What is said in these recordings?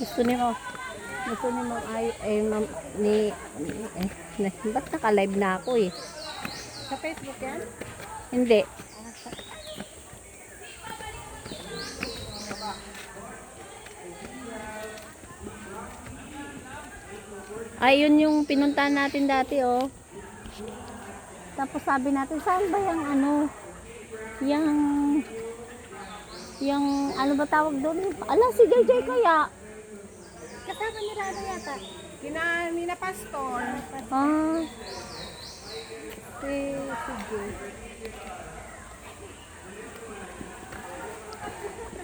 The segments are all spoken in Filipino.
Gusto ni mo. Gusto ni mo ay ma'am ba't naka-live na ako eh? Sa Facebook yan? Hindi. Ay, yun yung pinuntahan natin dati, oh. Tapos sabi natin, saan ba yung ano? Yung ano ba tawag doon? Ala, si JJ kaya. Kasama nila ano yata? Nina Pastor. Ah, Sige.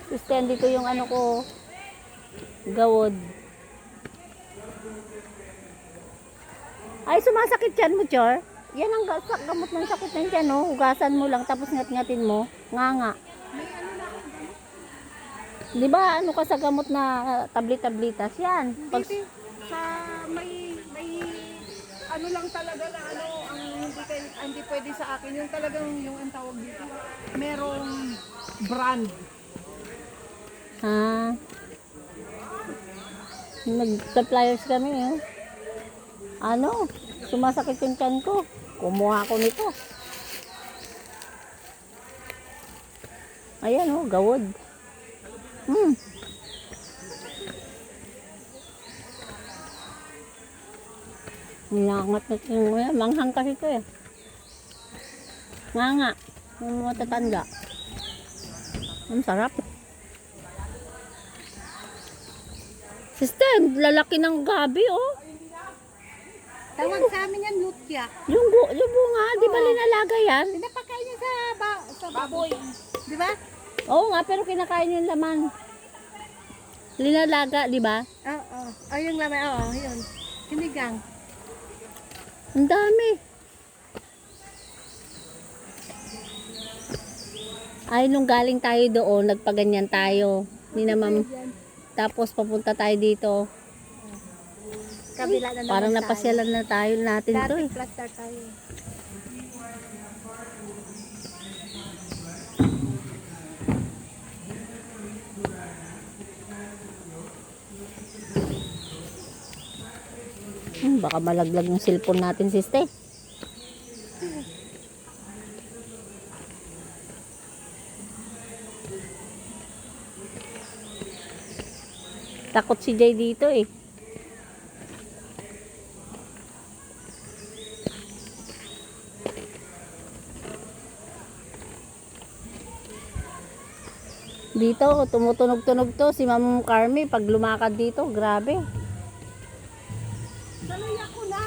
Christian, dito yung ano ko, gawod. Ay, sumasakit yan mo, Chor. Yan ang gamot ng sakit ng tiyan, no? Hugasan mo lang, tapos ngat-ngatin mo. Nga. Di ba, ano ka sa gamot na tablet-tabletas? Yan. Pag, Hindi, sa may ano lang talaga na ano ang hindi pwede sa akin yung talagang yung ang tawag dito merong brand. Nag-suppliers kami, eh. Ano, sumasakit yung tiyan ko. Kumuha ako nito. Ayan, oh, gawod. Nangangat na yung manghang kasi ito eh. Nga. Yung mga tatanda. Ang sarap. Sister, lalaki ng gabi, oh. Tawag sa amin yan lutya. Yung bunga, di ba linalaga yan? Pinapakain niya sa baboy. Di ba? Oo nga, pero kinakain yung laman. Linalaga, di ba? Oo. Oh, yung lamay. Oo, yun. Sinigang. Ang dami. Ay, nung galing tayo doon, nagpaganyan tayo. Ni na ma'am. Tapos papunta tayo dito. Kabila na naman Parang tayo. napasyalan na tayo natin to Dati eh. plaster tayo. Baka malaglag yung cellphone natin, sister. Takot si Jay dito eh. Dito, tumutunog-tunog to si Ma'am Carmi pag lumakad dito. Grabe. Sanay ako na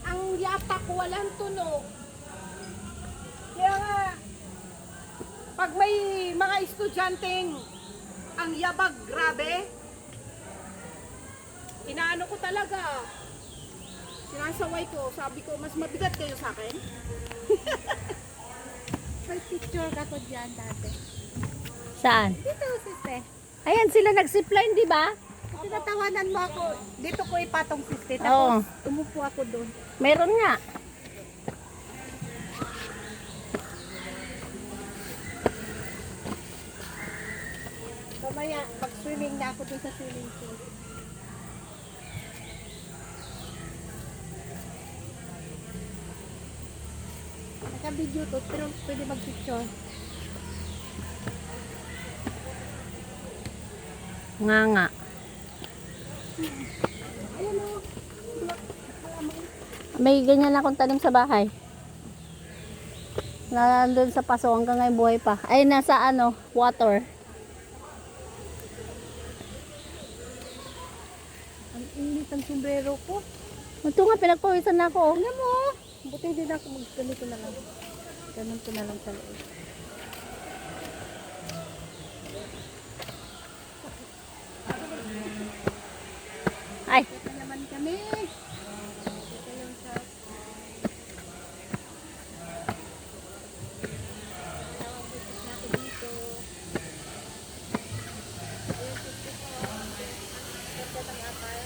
ang yapa ko walang tunog. Kaya nga, pag may mga estudyanteng ang yabag grabe, inaano ko talaga. Sinasaway ko, sabi ko, mas mabigat kayo sa akin. May picture ako dyan dati. Saan? Dito, siste. Ayan sila nag-zipline, di ba? Tinatawanan mo ako. Dito ko ipatong siste. Oo. Tapos, umupo ako doon. Meron nga. Mamaya, pag-swimming na ako doon sa swimming pool. Naka-video to, pero pwede mag-picture. Nga. Ayan o. May ganyan akong tanim sa bahay. Nandun sa paso hanggang ngayon buhay pa. Ay, nasa ano, water. Ang init ang sombrero ko. Ito nga, pinagpawisan na ako. Alam mo, buti din ako ganito na lang. Ganito na lang sa loob. Ay, Ito naman kami. Ito yung sa... Tawag dito natin dito. Ayun, dito ko. Ganda ng apal.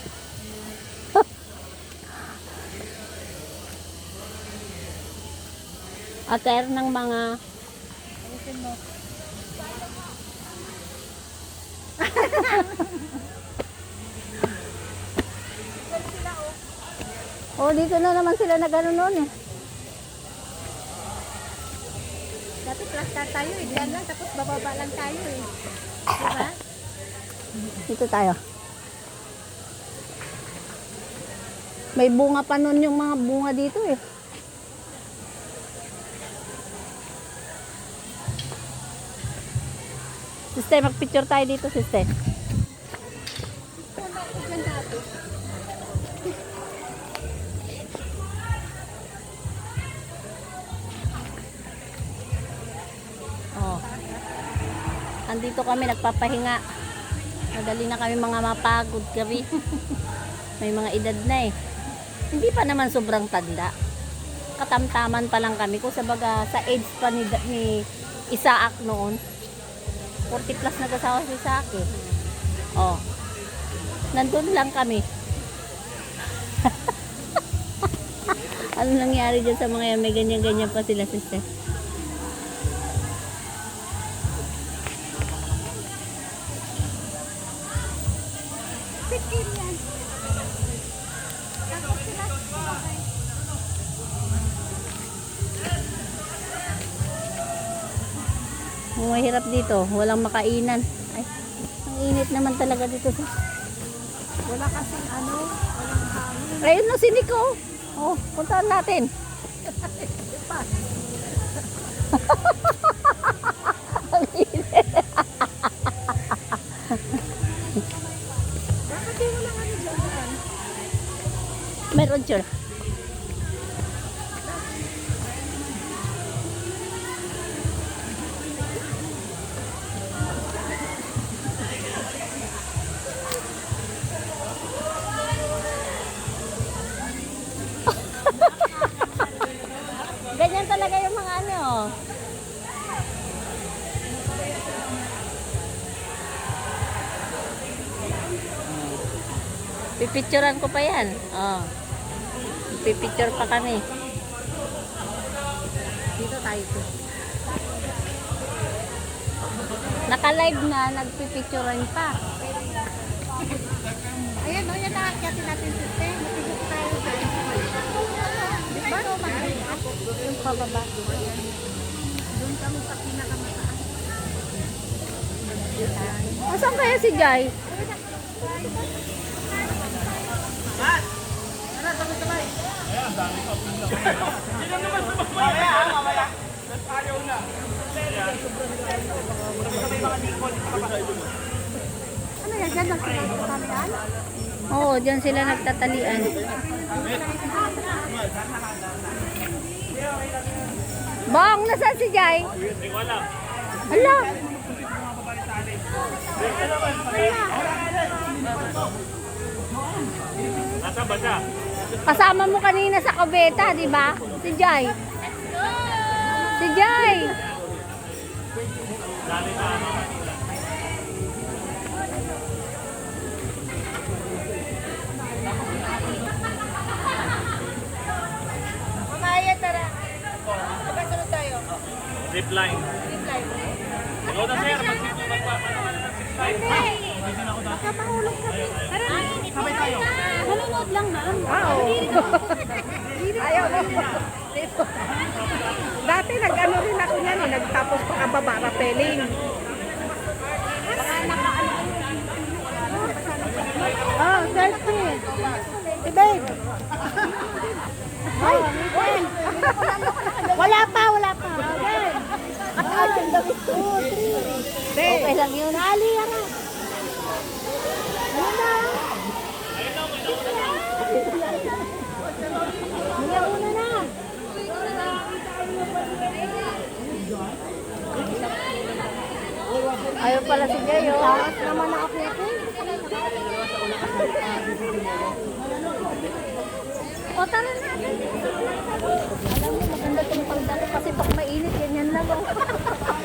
ater ng mga Ayusin mo. Oh, dito na naman sila na gano'n noon eh. Dati class car tayo eh. Diyan lang, tapos bababa lang tayo eh. Diba? Dito tayo. May bunga pa noon yung mga bunga dito eh. Sister, magpicture tayo dito, sister. Wala ko dyan dati. Oh. Andito kami nagpapahinga. Madali na kami mga mapagod kami. May mga edad na eh. Hindi pa naman sobrang tanda. Katamtaman pa lang kami. Kung sabaga sa age pa ni Isaac noon. 40 plus nag-asawa si Isaac eh. Oh. Nandun lang kami. Ano nangyari dyan sa mga yan? May ganyan-ganyan pa sila, sister. Pikin yan. Tapos sila. Okay. Mahirap dito. Walang makainan. Ay, ang init naman talaga dito. Wala kasing ano, walang hangin. Ayun na si Nico. Oh, puntahan natin. Ang init. Bakit di walang ano dyan? Meron, sure. Ganyan talaga yung mga ano. Pipicturean ko pa yan. Oh. Pipicture pa kami. Dito tayo. Naka-live na, nagpipicturean pa. Ayan, o yan nakakyatin natin system. Matigot tayo dyan. Diba? Yung pababa. Doon kami sa pinakamataas. Asan kaya si Jai? Ano yan? Dyan lang sila sa kamihan? Oo, dyan sila nagtatalian. Bang, nasaan si Jai? Hindi ko alam. Ala. Kasama mo kanina sa Caveta, di ba? Si Jai. Si Jai. Mamaya, tara. Magkasunod tayo. Zip line. Ikaw na sir, mag-zip line pa. Baka mahulog kami. Tara na. Sabay tayo. Nanonood lang, ma'am. Ayaw mo. Dati nag-ano rin ako niyan eh. Nagtapos pa kababa, rappelling. Oh, selfie. Si babe. Ay, wala pa. Okay. Okay lang yun. Dali, ara. Ano na? Una na. Ayaw pala si Jai, oh. Tawas naman nakaplete. O, tara na. Alam mo, maganda itong palda ko kasi pag mainit, ganyan lang, oh.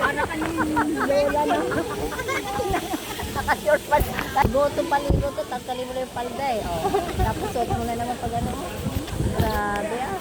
Para kanyang lola na. Naka-short pa. Go to paligo to, tanggalin mo na yung palda eh. Oh. Tapos suot mo na naman pag ano. Grabe ah.